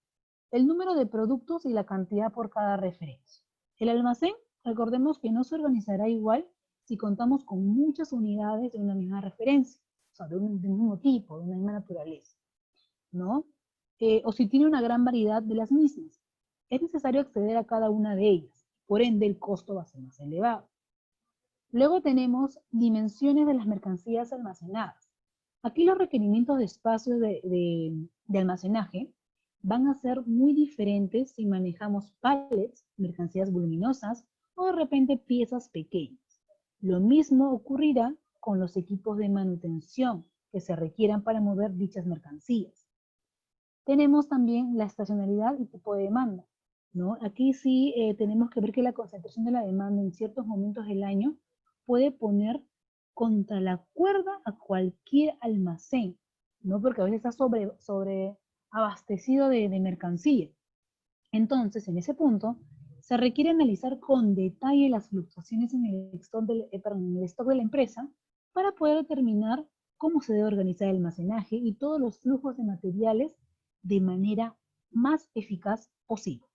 El número de productos y la cantidad por cada referencia. El almacén, recordemos que no se organizará igual si contamos con muchas unidades de una misma referencia, o sea, de un mismo tipo, de una misma naturaleza, ¿no? O si tiene una gran variedad de las mismas. Es necesario acceder a cada una de ellas, por ende el costo va a ser más elevado. Luego tenemos dimensiones de las mercancías almacenadas. Aquí los requerimientos de espacio de almacenaje van a ser muy diferentes si manejamos pallets, mercancías voluminosas, o de repente piezas pequeñas. Lo mismo ocurrirá con los equipos de manutención que se requieran para mover dichas mercancías. Tenemos también la estacionalidad y tipo de demanda, ¿no? Aquí sí tenemos que ver que la concentración de la demanda en ciertos momentos del año puede poner contra la cuerda a cualquier almacén, ¿no? Porque a veces está sobre abastecido de mercancía. Entonces, en ese punto, se requiere analizar con detalle las fluctuaciones en el stock de la empresa para poder determinar cómo se debe organizar el almacenaje y todos los flujos de materiales de manera más eficaz posible.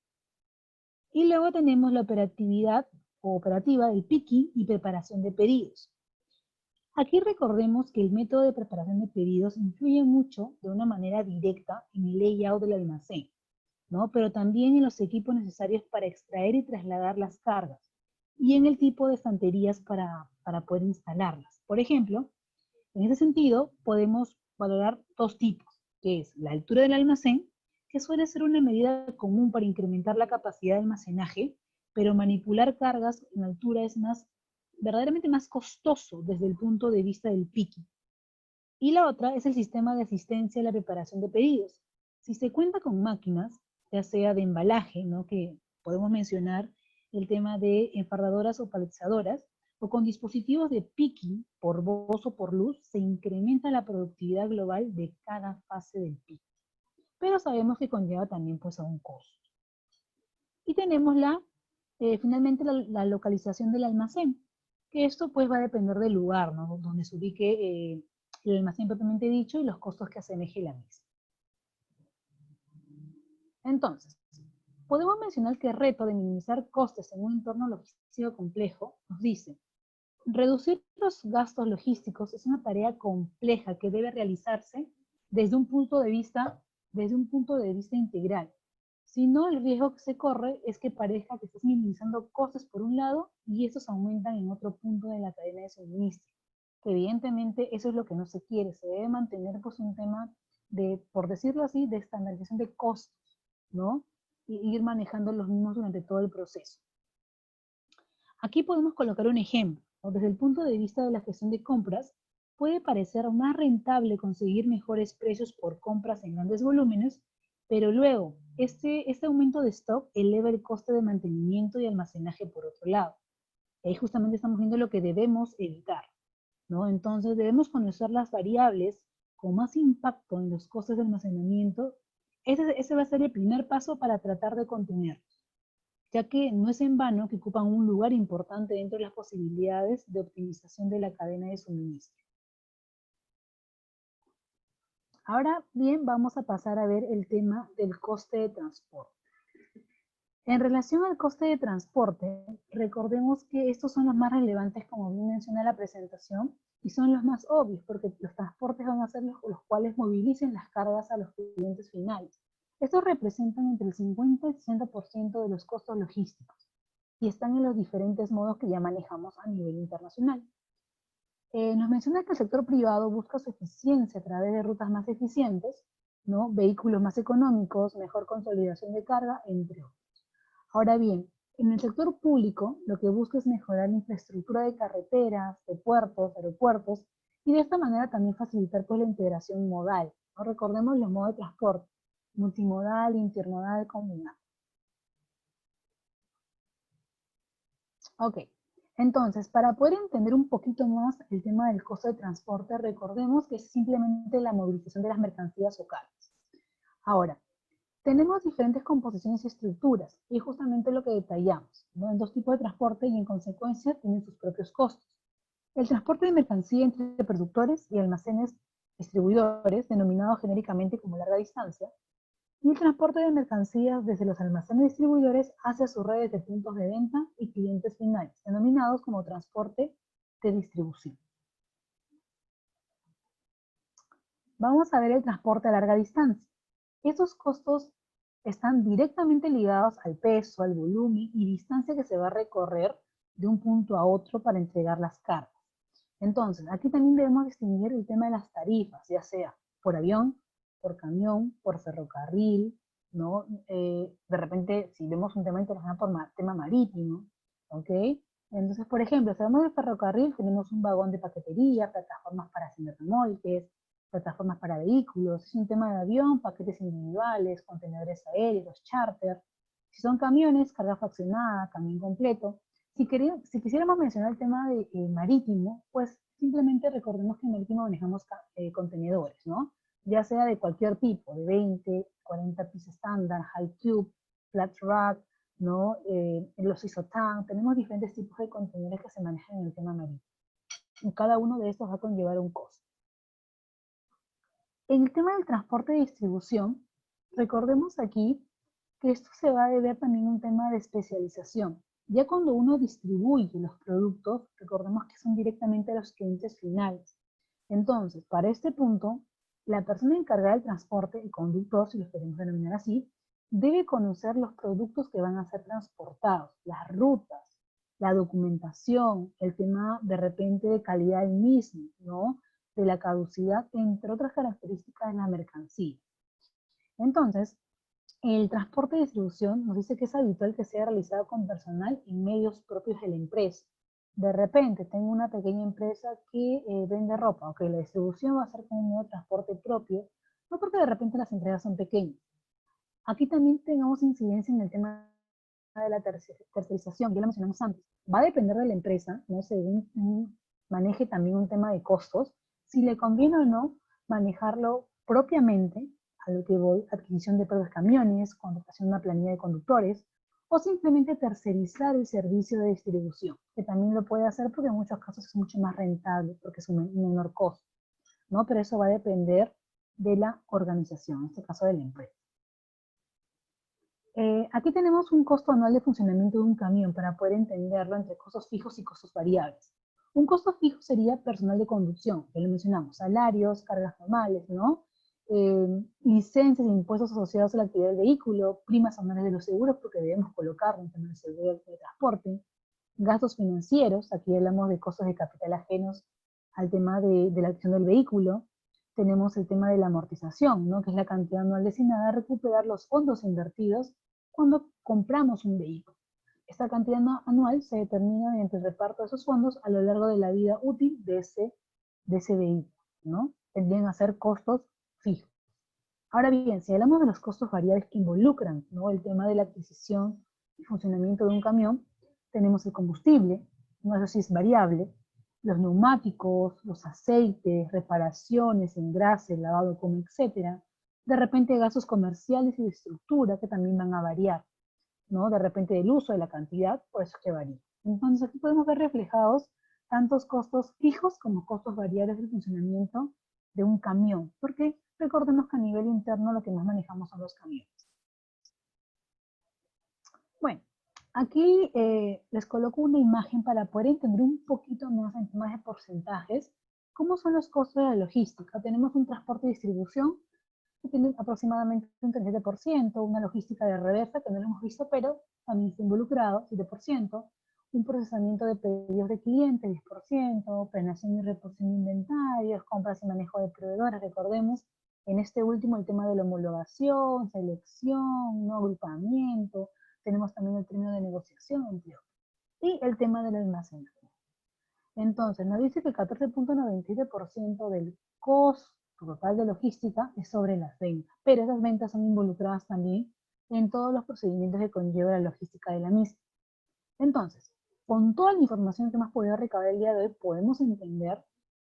Y luego tenemos la operatividad o operativa del picking y preparación de pedidos. Aquí recordemos que el método de preparación de pedidos influye mucho de una manera directa en el layout del almacén, ¿no? Pero también en los equipos necesarios para extraer y trasladar las cargas y en el tipo de estanterías para poder instalarlas. Por ejemplo, en ese sentido, podemos valorar dos tipos, que es la altura del almacén, que suele ser una medida común para incrementar la capacidad de almacenaje, pero manipular cargas en altura es verdaderamente más costoso desde el punto de vista del picking. Y la otra es el sistema de asistencia a la preparación de pedidos. Si se cuenta con máquinas, ya sea de embalaje, ¿no? Que podemos mencionar el tema de enfardadoras o paletizadoras, o con dispositivos de picking por voz o por luz, se incrementa la productividad global de cada fase del pick. Pero sabemos que conlleva también pues a un costo. Y tenemos finalmente la localización del almacén, que esto pues va a depender del lugar, ¿no? Donde se ubique el almacén propiamente dicho y los costos que asemeje la misma. Entonces, podemos mencionar que el reto de minimizar costes en un entorno logístico complejo nos dice: reducir los gastos logísticos es una tarea compleja que debe realizarse desde un punto de vista integral. Si no, el riesgo que se corre es que parezca que estás minimizando costes por un lado y estos aumentan en otro punto de la cadena de suministro. Que evidentemente eso es lo que no se quiere. Se debe mantener pues un tema de, por decirlo así, de estandarización de costos, ¿no? Y ir manejando los mismos durante todo el proceso. Aquí podemos colocar un ejemplo, ¿no? Desde el punto de vista de la gestión de compras, puede parecer más rentable conseguir mejores precios por compras en grandes volúmenes, pero luego este aumento de stock eleva el coste de mantenimiento y almacenaje por otro lado. Y ahí justamente estamos viendo lo que debemos evitar, ¿no? Entonces debemos conocer las variables con más impacto en los costes de almacenamiento. Ese va a ser el primer paso para tratar de contener, ya que no es en vano que ocupan un lugar importante dentro de las posibilidades de optimización de la cadena de suministro. Ahora bien, vamos a pasar a ver el tema del coste de transporte. En relación al coste de transporte, recordemos que estos son los más relevantes, como bien mencioné en la presentación, y son los más obvios, porque los transportes van a ser los cuales movilicen las cargas a los clientes finales. Estos representan entre el 50 y el 60% de los costos logísticos y están en los diferentes modos que ya manejamos a nivel internacional. Nos menciona que el sector privado busca su eficiencia a través de rutas más eficientes, ¿no? Vehículos más económicos, mejor consolidación de carga, entre otros. Ahora bien, en el sector público lo que busca es mejorar la infraestructura de carreteras, de puertos, aeropuertos, y de esta manera también facilitar pues, la integración modal, ¿no? Recordemos los modos de transporte: multimodal, intermodal, combinado. Ok, entonces, para poder entender un poquito más el tema del costo de transporte, recordemos que es simplemente la movilización de las mercancías o cargas. Ahora, tenemos diferentes composiciones y estructuras, y justamente lo que detallamos, ¿no? En dos tipos de transporte y en consecuencia tienen sus propios costos. El transporte de mercancía entre productores y almacenes distribuidores, denominado genéricamente como larga distancia, y el transporte de mercancías desde los almacenes distribuidores hacia sus redes de puntos de venta y clientes finales, denominados como transporte de distribución. Vamos a ver el transporte a larga distancia. Estos costos están directamente ligados al peso, al volumen y distancia que se va a recorrer de un punto a otro para entregar las cargas. Entonces, aquí también debemos distinguir el tema de las tarifas, ya sea por avión, por camión, por ferrocarril, ¿no? De repente, si vemos un tema internacional por tema marítimo, ¿ok? Entonces, por ejemplo, si hablamos de ferrocarril, tenemos un vagón de paquetería, plataformas para hacer remolques, plataformas para vehículos. Si es un tema de avión, paquetes individuales, contenedores aéreos, charter. Si son camiones, carga fraccionada, camión completo. Si quisiéramos mencionar el tema de marítimo, pues simplemente recordemos que en marítimo manejamos contenedores, ¿no? Ya sea de cualquier tipo, de 20, 40 pies estándar, high cube, flat rack, ¿no? Los ISOTAN, tenemos diferentes tipos de contenedores que se manejan en el tema marítimo. Y cada uno de estos va a conllevar un costo. En el tema del transporte y distribución, recordemos aquí que esto se va a deber también a un tema de especialización. Ya cuando uno distribuye los productos, recordemos que son directamente a los clientes finales. Entonces, para este punto, la persona encargada del transporte, el conductor, si lo queremos denominar así, debe conocer los productos que van a ser transportados, las rutas, la documentación, el tema de repente de calidad del mismo, ¿no? De la caducidad, entre otras características de la mercancía. Entonces, el transporte de distribución nos dice que es habitual que sea realizado con personal en medios propios de la empresa. De repente, tengo una pequeña empresa que vende ropa, ok, la distribución va a ser con un medio de transporte propio, no porque de repente las entregas son pequeñas. Aquí también tengamos incidencia en el tema de la tercerización, ya lo mencionamos antes. Va a depender de la empresa, ¿no? Según maneje también un tema de costos, si le conviene o no manejarlo propiamente, a lo que voy, adquisición de propios camiones, contratación de una planilla de conductores, o simplemente tercerizar el servicio de distribución, que también lo puede hacer porque en muchos casos es mucho más rentable, porque es un menor costo, ¿no? Pero eso va a depender de la organización, en este caso de la empresa. Aquí tenemos un costo anual de funcionamiento de un camión para poder entenderlo entre costos fijos y costos variables. Un costo fijo sería personal de conducción, que lo mencionamos, salarios, cargas normales, ¿no? Licencias e impuestos asociados a la actividad del vehículo, primas anuales de los seguros, porque debemos colocarlo en temas de seguridad de transporte, gastos financieros, aquí hablamos de costos de capital ajenos al tema de la acción del vehículo. Tenemos el tema de la amortización, ¿no? Que es la cantidad anual destinada a recuperar los fondos invertidos cuando compramos un vehículo. Esta cantidad anual se determina mediante el reparto de esos fondos a lo largo de la vida útil de ese vehículo, ¿no? Tendrían a ser costos fijos. Ahora bien, si hablamos de los costos variables que involucran, ¿no? El tema de la adquisición y funcionamiento de un camión, tenemos el combustible, ¿no? Eso sí es variable, los neumáticos, los aceites, reparaciones, engrases, lavado, como etcétera. De repente gastos comerciales y de estructura que también van a variar, ¿no? De repente del uso, de la cantidad, por eso es que varía. Entonces aquí podemos ver reflejados tantos costos fijos como costos variables del funcionamiento de un camión, porque recordemos que a nivel interno lo que más manejamos son los camiones. Bueno, aquí les coloco una imagen para poder entender un poquito más en temas de porcentajes cómo son los costos de la logística. Tenemos un transporte y distribución que tiene aproximadamente un 37%, una logística de reversa que no lo hemos visto, pero también está involucrado, 7%, un procesamiento de pedidos de clientes, 10%, planeación y reposición de inventarios, compras y manejo de proveedores, recordemos, en este último el tema de la homologación, selección, no agrupamiento, tenemos también el término de negociación, entre otros, y el tema del almacenaje. Entonces, nos dice que el 14.97% del costo total de logística es sobre las ventas, pero esas ventas son involucradas también en todos los procedimientos que conlleva la logística de la misma. Entonces, con toda la información que hemos podido recabar el día de hoy, podemos entender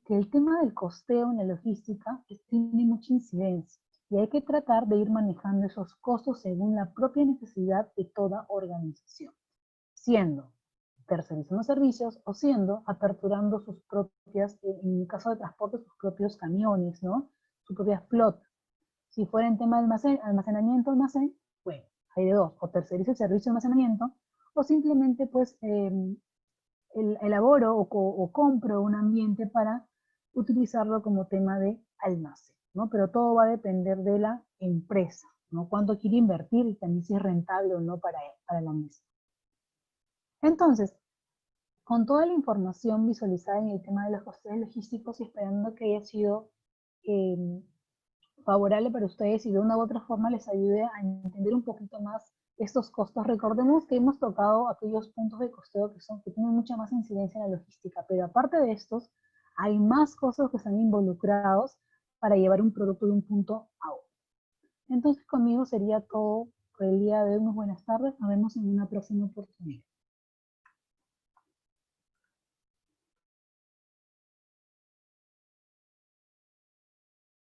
que el tema del costeo en la logística tiene mucha incidencia y hay que tratar de ir manejando esos costos según la propia necesidad de toda organización, siendo tercerizando servicios o siendo aperturando sus propias, en el caso de transporte, sus propios camiones, ¿no? Su propia flota. Si fuera en tema de almacenamiento, bueno, hay de dos, o tercerizo el servicio de almacenamiento, o simplemente pues elaboro o compro un ambiente para utilizarlo como tema de almacén, ¿no? Pero todo va a depender de la empresa, ¿no? Cuánto quiere invertir y también si es rentable o no para la misma. Entonces, con toda la información visualizada en el tema de los costes logísticos y esperando que haya sido favorable para ustedes y de una u otra forma les ayude a entender un poquito más estos costos. Recordemos que hemos tocado aquellos puntos de costeo que tienen mucha más incidencia en la logística, pero aparte de estos, hay más costos que están involucrados para llevar un producto de un punto a otro. Entonces conmigo sería todo por el día de hoy. Muy buenas tardes, nos vemos en una próxima oportunidad.